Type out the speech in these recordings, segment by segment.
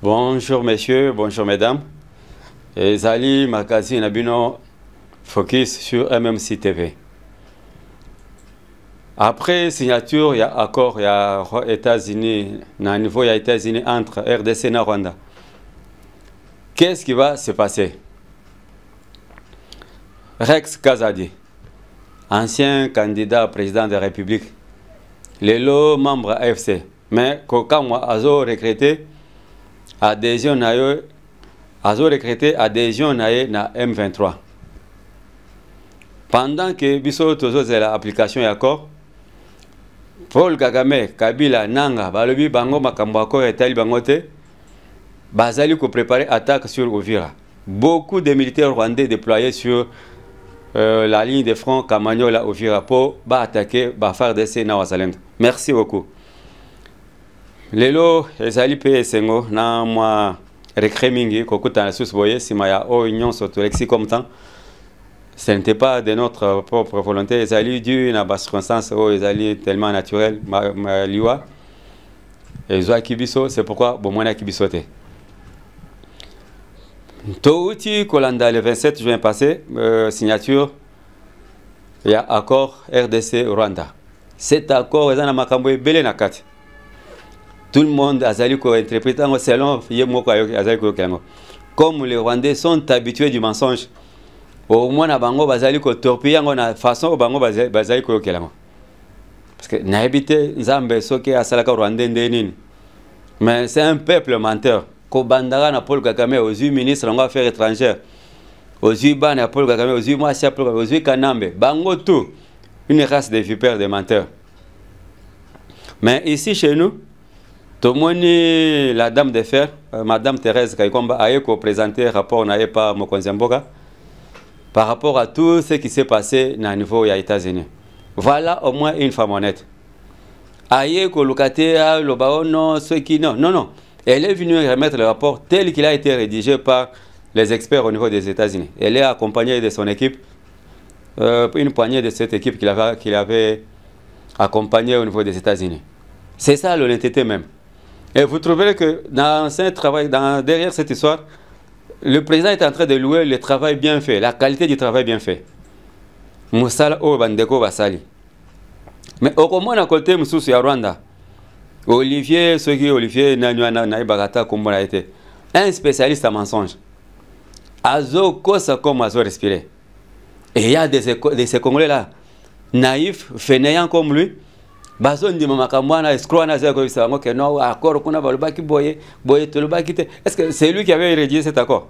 Bonjour messieurs, bonjour mesdames. Zali magazine Abino focus sur MMC TV. Après signature, il y a accord, il y a États-Unis, à niveau il y a États-Unis entre RDC et Rwanda. Qu'est-ce qui va se passer? Rex Kazadi, ancien candidat à président de la République, les lots membres AFC, mais quand moi azo recruté adhésion na M23. Pendant que biso tozo la application accord, Paul Kagame, Kabila, Nanga, balobi bango makambo akor etali bangote, bazali ko préparer attaque sur Uvira. Beaucoup de militaires rwandais déployés sur la ligne de front Kamanyola Uvira pour attaquer FARDC na Wazalendo. Merci beaucoup. Lelo ezali pe esengo na mwa recré mingi kokuta na sus boye sima ya o union sotolexi comme temps. Ce n'était pas de notre propre volonté, ezali dû na bas circonstance o ezali tellement naturel ma liwa. Ezwa kibiso, c'est pourquoi bomona kibisote. Touti Kolanda le 27 juin passé, signature, il y a accord RDC Rwanda. Cet accord est un makambo belé na kati. Tout le monde a interprété selon comme les Rwandais sont habitués du mensonge. Au moins, na bango bazali ko torpiller na façon bango bazali ko kelamo. Parce que na habité Nzambe soke asalaka Rwandais ndenini. Mais c'est un peuple menteur. Ko bandara na Paul Kagame aux yeux ministres des Affaires étrangères. Aux yeux ban Paul Kagame, aux yeux Mwasi Paul Kagame, aux yeux Kanambe. Bango tout. Une race de vipères, de menteurs. Mais ici chez nous, Tomoni, la dame de fer, Madame Thérèse Kaikomba, a présenté un rapport par Mokonzemboga par rapport à tout ce qui s'est passé au niveau des États-Unis. Voilà au moins une femme honnête. Aïe, Kolukatea, Lobaono, ceux qui non. Non. Elle est venue remettre le rapport tel qu'il a été rédigé par les experts au niveau des États-Unis. Elle est accompagnée de son équipe, une poignée de cette équipe qu'il avait accompagnée au niveau des États-Unis. C'est ça l'honnêteté même. Et vous trouverez que dans ce travail, derrière cette histoire, le président est en train de louer le travail bien fait, la qualité du travail bien fait. Moussala o bandeko basali. Mais au moins à côté Moussou ya Rwanda, Olivier, Naibagata comme a été un spécialiste en mensonge. Azo kosa comme azo respirer. Et il y a des Congolais là, naïfs, fainéants comme lui. Bazon di mamakamwana escroana zako bisango que non accord kuna balobaki boye tolobaki te. Est-ce que c'est lui qui avait rédigé cet accord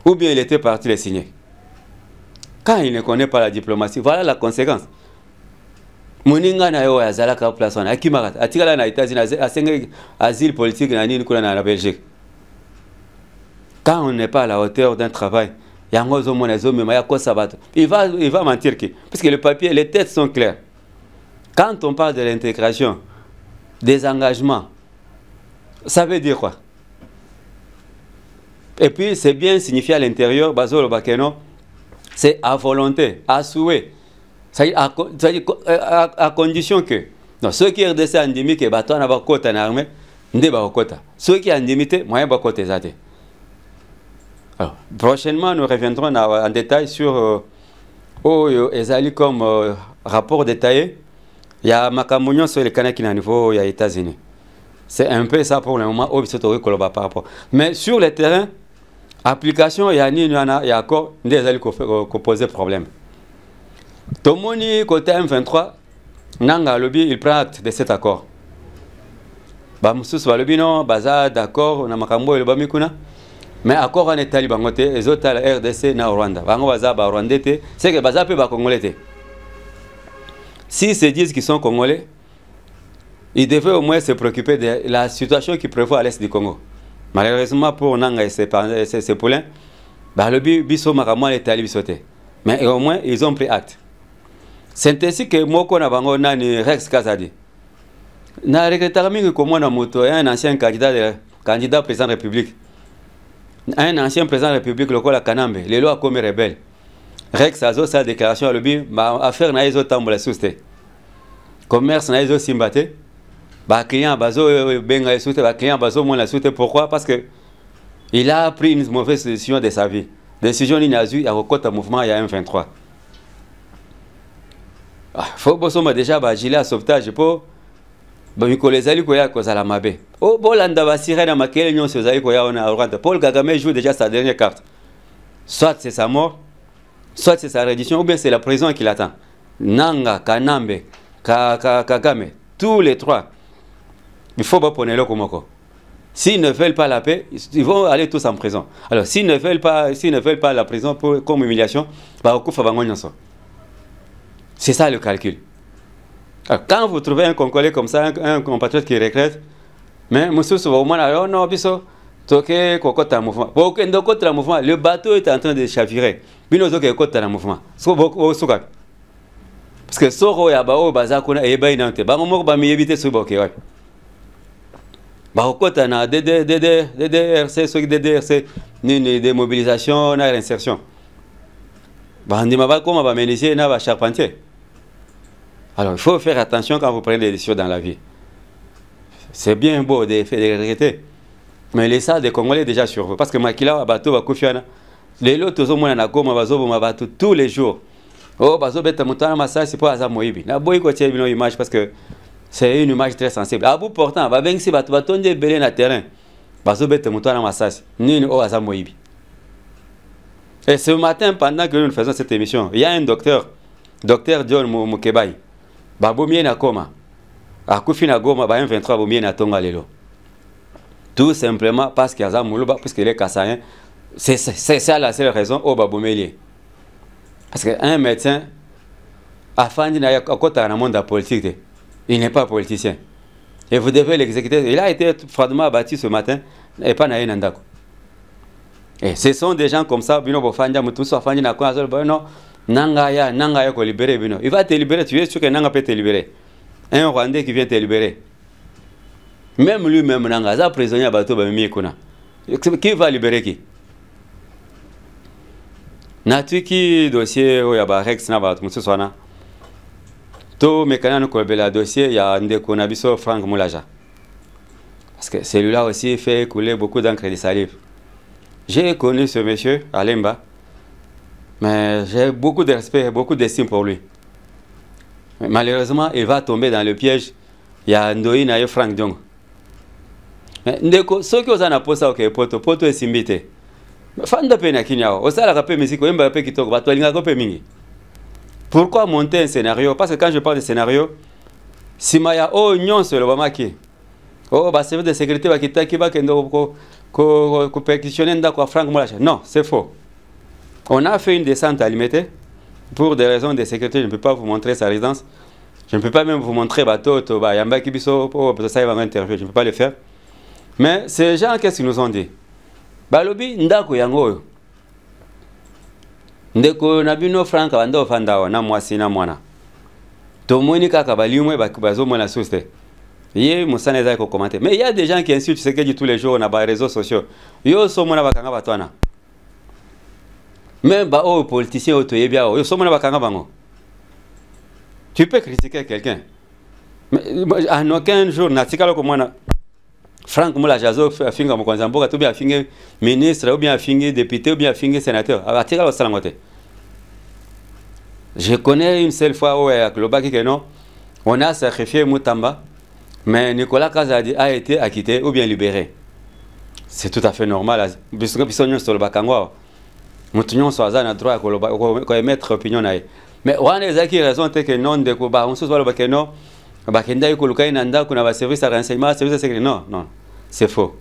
ou bien il était parti le signer? Quand il ne connaît pas la diplomatie, voilà la conséquence. Moninga na yo azalaka place wana akimaka atikala na États-Unis asenga asile politique na nini kuna na Belgique. Quand on n'est pas à la hauteur d'un travail, yango zo mona zo mema ya kosabato. Il va mentir qui parce que le papier, les têtes sont claires. Quand on parle de l'intégration, des engagements, ça veut dire quoi? Et puis, c'est bien signifié à l'intérieur, Bazolo Bakeno, c'est à volonté, à souhait. À condition que, non, ceux qui RDC endémique et bateau n'a pas côté en armée, n'est pas côté. Ceux qui endémité, moyen pas côté zate. Alors, prochainement, nous reviendrons en détail sur Ezali comme rapport détaillé. Il y a Makamounion sur les Kanaki à niveau des États-Unis. C'est un peu ça pour le moment au par rapport. Mais sur le terrain, application, il y a encore des alliés qui posent problème. Tomoni, côté M23, Nanga Lobby, il prend acte de cet accord. Bamsous Walobi, non, Baza, d'accord, on a Makambo et le Bamikuna. Mais accord en Italie, Bangote, les autres RDC, na Rwanda. Bango Baza, Rwandete, c'est que Baza peut pas Congolais. S'ils se disent qu'ils sont Congolais, ils devaient au moins se préoccuper de la situation qui prévaut à l'est du Congo. Malheureusement pour Nanga et ses poulains, le biso makamwa l'Italie bisoté. Mais au moins ils ont pris acte. C'est ainsi que Moko Nabango Nani Rex Kazadi. Na regretté mingi comme moi moto un ancien candidat président de la République. Un ancien président de la République local Kanambe, les lois comme rebelles. Rex a sa déclaration à l'objet, affaire na iso tambola souste. Commerce na iso simbate. Bah client bazo benga soute, bah client bazo moi la soute. Pourquoi? Parce que il a pris une mauvaise décision de sa vie. Décision inazu à recote mouvement il y a un 23. Faut bosoma déjà bah gilet à sauvetage pour bah mikolezali koya kozala mabe. Oh bolanda ba sirena makele nyonso zali koya on a Rwanda. Paul Kagame joue déjà sa dernière carte. Soit c'est sa mort, soit c'est sa reddition, ou bien c'est la prison qui l'attend. Nanga, Kanambe, Kagame, tous les trois. Il faut pas prendre le komoko. S'ils ne veulent pas la paix, ils vont aller tous en prison. Alors, s'ils ne veulent pas la prison comme humiliation, c'est ça le calcul. Alors, quand vous trouvez un Congolais comme ça, un compatriote qui regrette, mais le bateau est en train de chavirer. Parce que Soro ya bao bazakuna eba inante. Bango ba mi éviter ce boké ouais. Bakota na DDRC so DDRC ni démobilisation na réinsertion. Bandi maba comment ba menuisier na ba charpentier. Alors il faut faire attention quand vous prenez des décisions dans la vie. C'est bien beau de faire des regretter. Mais les ça des Congolais déjà sur vous parce que makila bateau ba kufiana. Les lots tozo mona na goma bazo ba bateau tous les jours. Oh, bazo beta mutana massa c'est pas à moibi. Na boy ko tiens une image parce que c'est une image très sensible. À bout portant, va bien si bato batonde belé na terrain. Bazo beta mutana massa ni o à moibi. Et ce matin pendant que nous faisons cette émission, il y a un docteur John Mukebai. Babo mien na koma. A kufina goma ba 23 bo mien na tonga lelo. Tout simplement parce qu'il y a Moulouba parce qu'il est kassayen. C'est ça la seule raison au babo melier. Parce qu'un médecin, il n'est pas politicien. Et vous devez l'exécuter. Il a été froidement abattu ce matin et pas naïe nandako. Et ce sont des gens comme ça, bino bofanja mutuso afanja na kwa zolo no nangaya ko libérer bino. Il va te libérer, tu es sûr que nanga peut te libérer. Un Rwandais qui vient te libérer. Même lui-même nanga za prisonnier bato ba mimi kuna. Qui va libérer qui? Natuki dossier o ya ba Rex na ba mutu sona. To mekana no kolbela dossier ya ndeko na biso Frank Moulaja. Parce que celui-là aussi fait couler beaucoup d'encre de salive. J'ai connu ce monsieur à Lemba. Mais j'ai beaucoup de respect et beaucoup d'estime pour lui. Mais malheureusement, il va tomber dans le piège. Il y a Ndoi na Frank Dong. Ndeko soki ozana posa ok poto est simbité. Fanda pena kinyao osala ka pe musique oyemba pe kitoko bato linga ko pe mingi. Pourquoi monter un scénario? Parce que quand je parle de scénario, simaya o nyonso le bamaki. Oh ba service de sécurité ba kitaki ba kendo ko perquisitionner ndako Frank Moulacha. Non, c'est faux. On a fait une descente à Limete pour des raisons de sécurité, je ne peux pas vous montrer sa résidence. Je ne peux pas même vous montrer bateau to ba yamba kibiso pour ça il va m'interviewer, je ne peux pas le faire. Mais ces gens qu'est-ce qu'ils nous ont dit? Balobi ndako yango ndeko nabino Frank bando fanda na mwasi na mwana tomoni kaka balimwe bazo mona soste ye musana za ko commenter. Mais il y a des gens qui insultent ce que dit tous les jours na ba réseaux sociaux yo so mona bakanga batwana même ba o politicien o toyebia yo so mona bakanga bango. Tu peux critiquer quelqu'un mais en aucun jour natikalo ko mwana Frank Moulaja a finga mokonza mboka to bien finga ministre ou bien finga député ou bien finga sénateur. Abatika lo salangote. Je connais une seule fois où à Globaki que non, on a sacrifié Moutamba, mais Nicolas Kazadi a été acquitté ou bien libéré. C'est tout à fait normal. Puisque bisonyo sur le bakangwa. Mutunyo so azana droit ko émettre opinion nae. Mais on a qui raison que non de ko ba on se voit le bakeno. Bakenda ko lukai nanda kuna ba service à renseignement, service de sécurité. Non, non. C'est faux.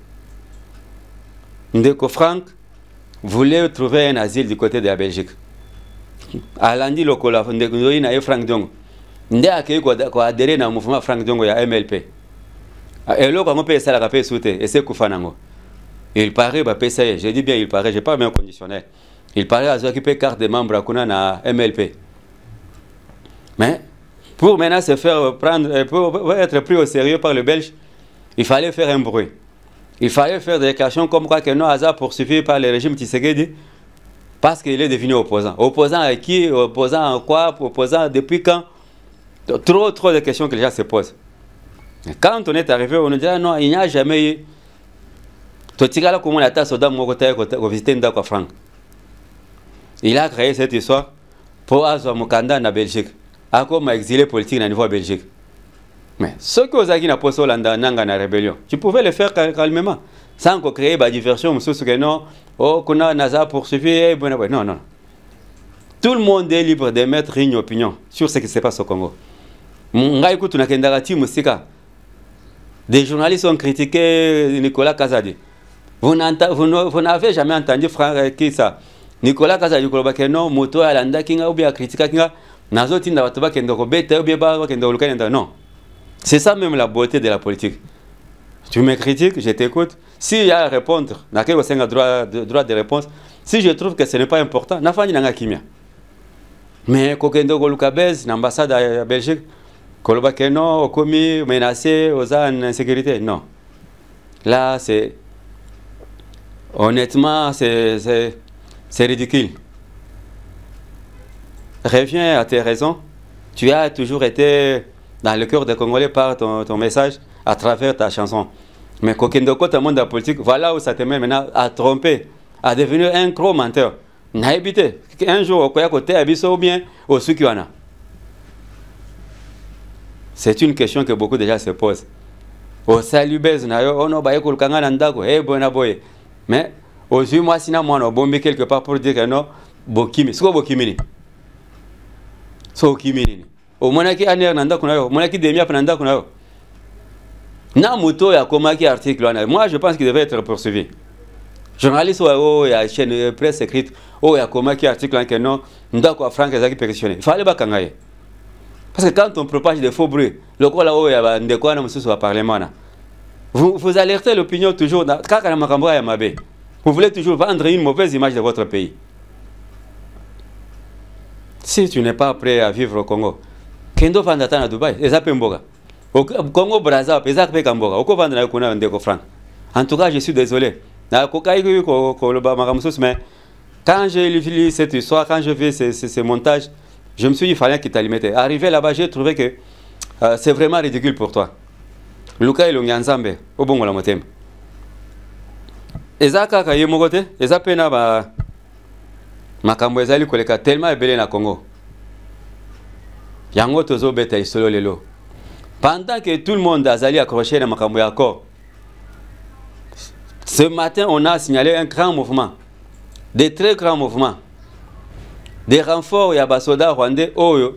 Ndeko Frank voulait trouver un asile du côté de la Belgique. Alandi lokola ndeko na e Frank Dong. Nde akei ko adhérer na mouvement Frank Dong ya MLP. Et là quand on peut ça la rappeler souté et c'est kufanango. Il paraît ba PSA, je dis bien il paraît, j'ai pas bien conditionnel. Il paraît à qui peut carte de membre kuna na MLP. Mais pour maintenant se faire prendre pour être pris au sérieux par le Belge, il fallait faire un bruit. Il fallait faire des déclarations comme quoi que non hasard poursuivi par le régime Tshisekedi parce qu'il est devenu opposant. Opposant à qui? Opposant à quoi? Opposant depuis quand? Trop de questions que les gens se posent. Quand on est arrivé, on nous dit, ah non, il n'y a jamais eu. Totikala comment la tasse au côté visiter Ndako Frank. Il a créé cette histoire pour avoir mon candidat en Belgique. A comme exilé politique au niveau Belgique. Mais ce que vous avez dit dans la rébellion, tu pouvais le faire calmement, sans créer des diversions, non, oh, qu'on a Naza poursuivi, non, non. Tout le monde est libre de mettre une opinion sur ce qui se passe au Congo. Des journalistes ont critiqué Nicolas Kazadi. Vous n'avez jamais entendu qui ça? Nicolas Kazadi, non, moto alanda kinga ou bien critiquer kinga, nazo tinda batuba kendo bete ou bien ba kendo lukanda, non. C'est ça même la beauté de la politique. Tu me critiques, je t'écoute. S'il y a à répondre, n'a qu'un droit de réponse. Si je trouve que ce n'est pas important, n'a pas de kimia. Mais kokendo golukabez, l'ambassade à Belgique, kolobakeno, okomi, menacé, aux en insécurité, non. Là, c'est honnêtement, c'est ridicule. Reviens à tes raisons. Tu as toujours été dans le cœur des Congolais par ton message à travers ta chanson. Mais kokendo kota monde de la politique, voilà où ça te met maintenant à tromper, à devenir un gros menteur. N'a évité un jour au côté abisso ou bien au Sukiwana. C'est une question que beaucoup déjà se posent. Au salut bez na yo ono ba yeko lukanga na ndako bona boye. Mais aujourd'hui moi sina moi no bombe quelque part pour dire que non bokimi. Siko bokimi ni. So kimini. O monaki aner na ndako na yo, monaki demia pa na ndako na yo. Na moto ya komaki article wana. Moi je pense qu'il devait être poursuivi. Journaliste ou ya chaîne presse écrite ou ya komaki article que non ndako a Frank ezaki pétitionné. Il fallait pas kangaye. Parce que quand on propage des faux bruits, le quoi là-haut, il y a des quoi au Parlement. Vous alertez l'opinion toujours. Vous voulez toujours vendre une mauvaise image de votre pays. Si tu n'es pas prêt à vivre au Congo, Kendo Vandatan à Dubaï, les Apemboga. Au Congo Brazza, les Apemboga, au Covandra Kuna Ndeko Frank. En tout cas, je suis désolé. Mais quand j'ai lu cette histoire, quand je fais ces montages, je me suis dit qu'il fallait qu'il t'alimente. Arrivé là-bas, j'ai trouvé que c'est vraiment ridicule pour toi. Luka Ilunganzambe, au bon la motem. Ezaka Kayemogote, Ezapena ba Makambo Ezali Koleka tellement ébélé na Congo. Yango Tozo Beta Isolo Lelo. Pendant que tout le monde a allé accrocher dans Makambo Yako, ce matin, on a signalé un grand mouvement, des très grands mouvements. Des renforts ya basoda rwandais oyo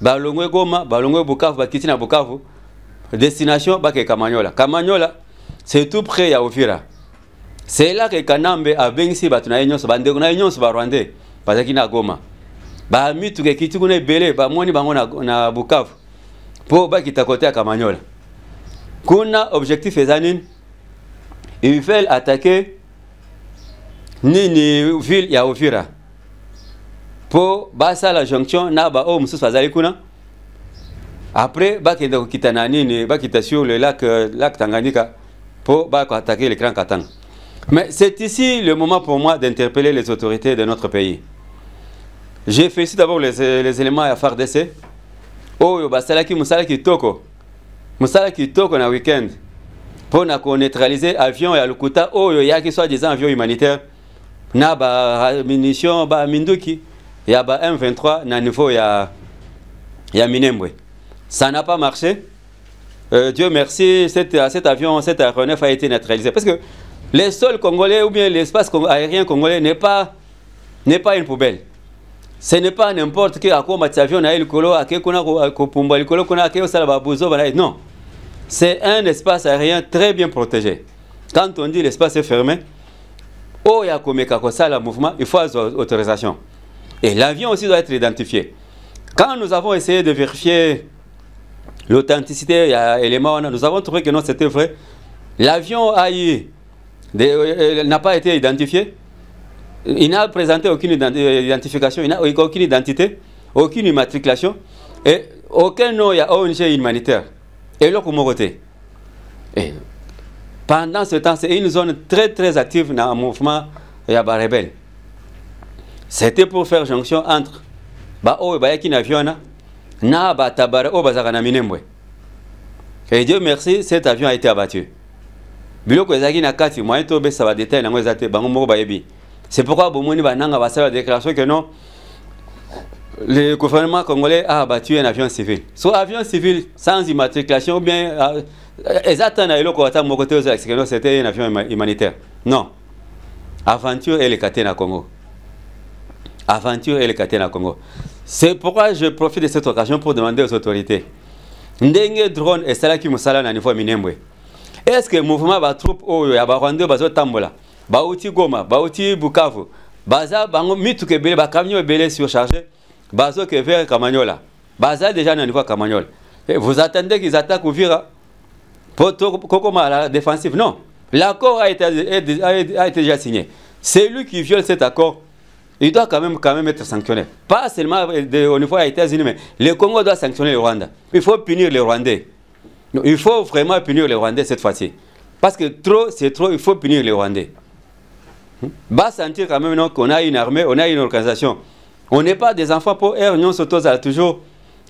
balongwe Goma, balongwe Bukavu, bakiti na Bukavu, destination bake Kamanyola. Kamanyola, c'est tout près ya Uvira. C'est là que Kanambe a bengisi batuna nyonso bandeko na nyonso ba rwandais bazaki na Goma. Ba mitu ke kiti kuna belé ba moni bango na Bukavu. Po bakita côté ya Kamanyola. Kuna objectif ezanine, ils veulent attaquer nini ville ya Uvira. Pour basa la jonction na ba o mususu azali kuna. Après bakenda kokitana nini bakita sur le lac Tanganyika pour attaquer le Grand Katanga. Mais c'est ici le moment pour moi d'interpeller les autorités de notre pays. J'ai fait ici d'abord les éléments à FARDC. Oh yo basalaki musala kitoko. Musala kitoko na week-end. Pour neutraliser avion ya Lukuta oh yo yaki soit disant avion humanitaire na ba munitions ba minduki. Il y a M23 na niveau ya Minembwe. Ça n'a pas marché. Dieu merci, cet avion, cet aéronef a été neutralisé. Parce que les sols congolais ou bien l'espace aérien congolais n'est pas une poubelle. Ce n'est pas n'importe qui à quoi avion na ilkolo à kuna ko pumba ilkolo kuna ke osala ba buzo bana. Non. C'est un espace aérien très bien protégé. Quand on dit l'espace est fermé, oh ya komeka ko sala mouvement, il faut autorisation. Et l'avion aussi doit être identifié. Quand nous avons essayé de vérifier l'authenticité, nous avons trouvé que non, c'était vrai. L'avion n'a pas été identifié. Il n'a présenté aucune identification, il n'a aucune identité, aucune immatriculation et aucun nom, il y a ONG humanitaire. Et là, comment voter? Pendant ce temps, c'est une zone très très active dans le mouvement Yaba Rebelle. C'était pour faire jonction entre ba o ba yaki na avion na ba tabara o bazaka na Minembwe. Et Dieu merci, cet avion a été abattu. Biloko ezaki na kati moyen to be ça va détailler nango ezate bango moko bayebi. C'est pourquoi bomoni bananga ba la déclaration que non le gouvernement congolais a abattu un avion civil. Soit avion civil sans immatriculation ou bien exactement na eloko ata moko te c'est que c'était un avion humanitaire. Non. Aventure et le Katena Congo. Aventure et le Katena Congo. C'est pourquoi je profite de cette occasion pour demander aux autorités. Ndenge drone et cela qui musala na niveau minembwe. Est-ce que le mouvement va troupe oyo ya ba Rwanda bazo tambola? Ba uti Goma, ba uti Bukavu. Baza bango mitu ke bele ba camion belé surchargé. Bazo ke vers Kamanyola. Baza déjà na niveau Kamanyola. Et vous attendez qu'ils attaquent Uvira pour comment la défensive? Non. L'accord a été déjà signé. C'est lui qui viole cet accord. Il doit quand même être sanctionné. Pas seulement au niveau des États-Unis, mais le Congo doit sanctionner le Rwanda. Il faut punir les Rwandais. Il faut vraiment punir les Rwandais cette fois-ci. Parce que trop, c'est trop, il faut punir les Rwandais. Va sentir quand même qu'on a une armée, on a une organisation. On n'est pas des enfants pour nous sommes toujours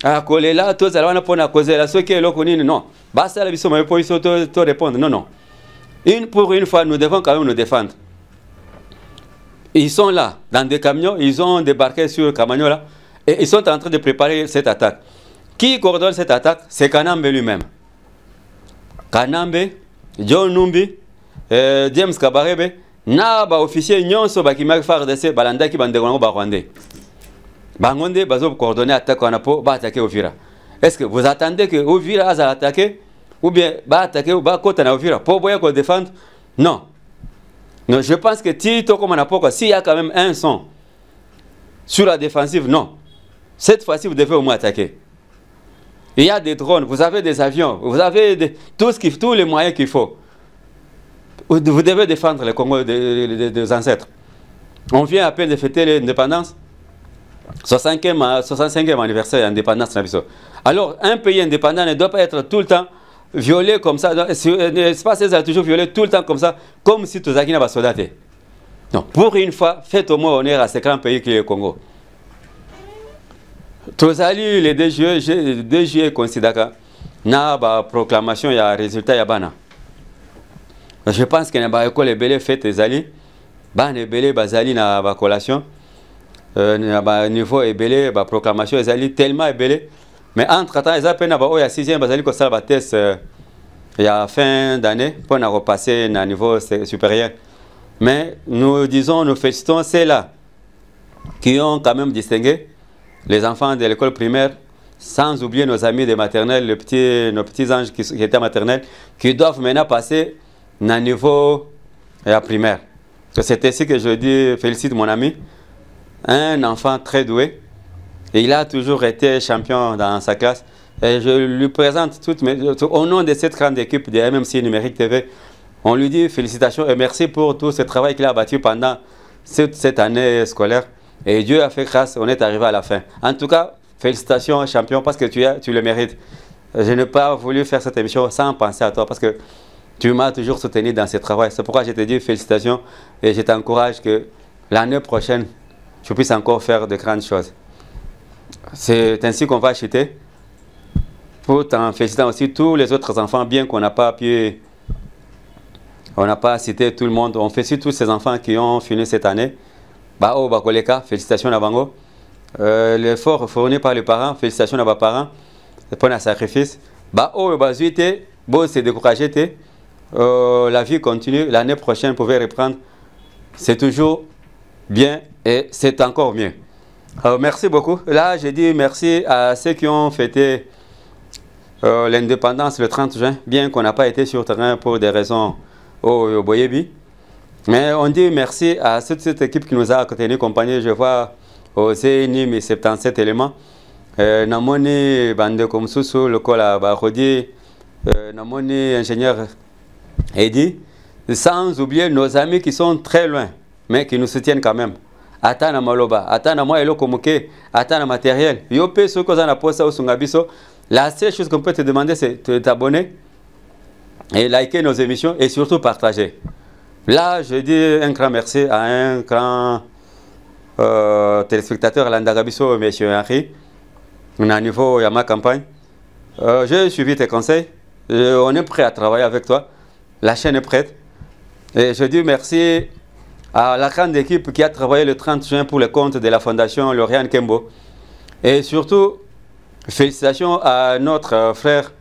à coller là, tous allons pour causer là, ce qui est là, non. Bah ça, la vie, pour ils répondre. Non, non. Pour une fois, nous devons quand même nous défendre. Ils sont là, dans des camions, ils ont débarqué sur Kamanyola et ils sont en train de préparer cette attaque. Qui coordonne cette attaque? C'est Kanambe lui-même. Kanambe, John Numbi, James Kabarebe, na ba officier nyonso bakimaki FARDC balandaki bandegongo ba Rwandais. Bangonde bazo coordonner attaque on a pour ba attaquer Uvira. Est-ce que vous attendez que Uvira a attaqué ou bien ba attaquer ou ba kota na Uvira pour boyer qu'on défende? Non. Non, je pense que Tito comme on a pas s'il y a quand même un son sur la défensive, non. Cette fois-ci vous devez au moins attaquer. Il y a des drones, vous avez des avions, vous avez tous les moyens qu'il faut. Vous devez défendre le Congo des ancêtres. On vient à peine de fêter l'indépendance, 65e anniversaire d'indépendance. Alors, un pays indépendant ne doit pas être tout le temps violé comme ça. L'espace est toujours violé tout le temps comme ça, comme si tous les gens soldats. Non, pour une fois, faites au moins honneur à ce grand pays qui est le Congo. Tous les 2 juillet considéré na ba proclamation ya résultat ya bana. Je pense que na ba école belé fait ezali bana belé bazali na ba collation na ba niveau belé ba proclamation ezali tellement belé mais entre temps ils appellent na ba oya 6e bazali ko sala ba test ya fin d'année pour na repasser na niveau supérieur. Mais nous disons, nous félicitons ceux-là qui ont quand même distingué les enfants de l'école primaire, sans oublier nos amis de maternelle, nos petits anges qui étaient maternels, qui doivent maintenant passer à niveau primaire. C'est ainsi que je dis, félicite mon ami, un enfant très doué, et il a toujours été champion dans sa classe. Et je lui présente au nom de cette grande équipe de MMC Numérique TV, on lui dit félicitations et merci pour tout ce travail qu'il a battu pendant cette année scolaire. Et Dieu a fait grâce, on est arrivé à la fin. En tout cas, félicitations champion parce que tu le mérites. Je n'ai pas voulu faire cette émission sans penser à toi parce que tu m'as toujours soutenu dans ce travail. C'est pourquoi je te dis félicitations et je t'encourage que l'année prochaine, tu puisses encore faire de grandes choses. C'est ainsi qu'on va acheter. Pour t'en féliciter aussi tous les autres enfants, bien qu'on n'a pas pu... On n'a pas cité tout le monde. On félicite tous ces enfants qui ont fini cette année. Bao Bakoleka, félicitations à Bango. L'effort fourni par les parents, félicitations à vos parents pour le sacrifice. Bao Bazuite, Bo s'est découragé. La vie continue. L'année prochaine, vous pouvez reprendre. C'est toujours bien et c'est encore mieux. Merci beaucoup. Là, je dis merci à ceux qui ont fêté l'indépendance le 30 juin, bien qu'on n'a pas été sur terrain pour des raisons au Boyebi. Mais on dit merci à toute cette équipe qui nous a tenu compagnie. Je vois au CNI mes 77 éléments. Namoni Bande comme Soussou, le col à Barodi, Namoni ingénieur Eddy. Sans oublier nos amis qui sont très loin, mais qui nous soutiennent quand même. Atana Maloba, Atana Moi Elo Komuke, Atana Matériel. Yopé, ce qu'on a posé au Sungabiso. La seule chose qu'on peut te demander, c'est de t'abonner et liker nos émissions et surtout partager. Là, je dis un grand merci à un grand téléspectateur, Landagabiso, M. Henry, à niveau de ma campagne. J'ai suivi tes conseils on est prêt à travailler avec toi. La chaîne est prête. Et je dis merci à la grande équipe qui a travaillé le 30 juin pour le compte de la Fondation Lauriane Kembo. Et surtout, félicitations à notre frère,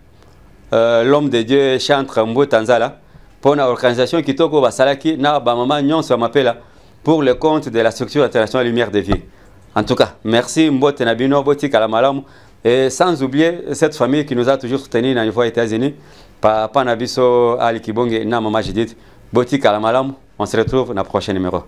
l'homme de Dieu, Chantre Mbou Tanzala, pour l'organisation qui toko basalaki na ba maman nyonso m'appelle pour le compte de la structure internationale Lumière de Vie. En tout cas, merci Mbote Nabino Boti Kalamalamu et sans oublier cette famille qui nous a toujours soutenus dans les voies États-Unis, Papa Nabiso Ali Kibonge na Maman Judith Boti Kalamalamu. On se retrouve dans le prochain numéro.